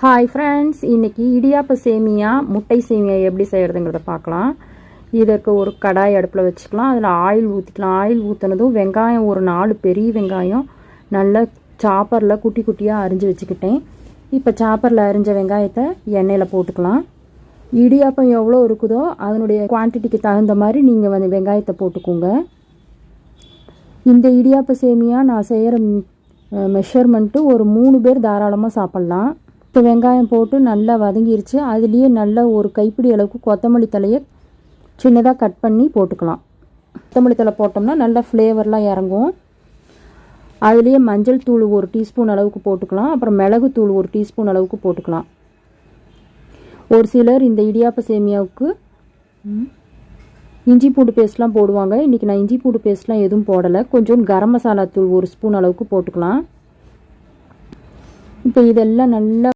Hi friends, இன்றைக்கி இடியாப்ப சேமியா முட்டை சேமியா எப்படி செய்கிறதுங்கிறத பார்க்கலாம். இதற்கு ஒரு கடாய் அடுப்பில் வச்சுக்கலாம். அதில் ஆயில் ஊற்றிக்கலாம். ஆயில் ஊற்றினதும் வெங்காயம் ஒரு 4 பெரிய வெங்காயம் நல்லா சாப்பரில் குட்டி குட்டியாக அரிஞ்சு வச்சுக்கிட்டேன். இப்போ சாப்பரில் அரிஞ்ச வெங்காயத்தை எண்ணெயில் போட்டுக்கலாம். இடியாப்பம் எவ்வளோ இருக்குதோ அதனுடைய குவான்டிட்டிக்கு தகுந்த மாதிரி நீங்கள் வந்து வெங்காயத்தை போட்டுக்கோங்க. இந்த இடியாப்ப சேமியா நான் செய்கிற மெஷர்மெண்ட்டு ஒரு 3 பேர் தாராளமாக சாப்பிட்லாம். இப்போ வெங்காயம் போட்டு நல்லா வதங்கிருச்சு. அதுலேயே நல்லா ஒரு கைப்பிடி அளவுக்கு கொத்தமல்லி தலையை சின்னதாக கட் பண்ணி போட்டுக்கலாம். கொத்தமல்லி தலை போட்டோம்னா நல்லா ஃப்ளேவர்லாம் இறங்கும். அதுலேயே மஞ்சள் தூள் 1 டீஸ்பூன் அளவுக்கு போட்டுக்கலாம். அப்புறம் மிளகு தூள் 1 டீஸ்பூன் அளவுக்கு போட்டுக்கலாம். ஒரு சிலர் இந்த இடியாப்ப சேமியாவுக்கு இஞ்சி பூண்டு பேஸ்ட்லாம் போடுவாங்க. இன்றைக்கி நான் இஞ்சி பூண்டு பேஸ்ட்லாம் எதுவும் போடலை. கொஞ்சம் கரம் மசாலா தூள் 1 ஸ்பூன் அளவுக்கு போட்டுக்கலாம். இப்போ இதெல்லாம் நல்லா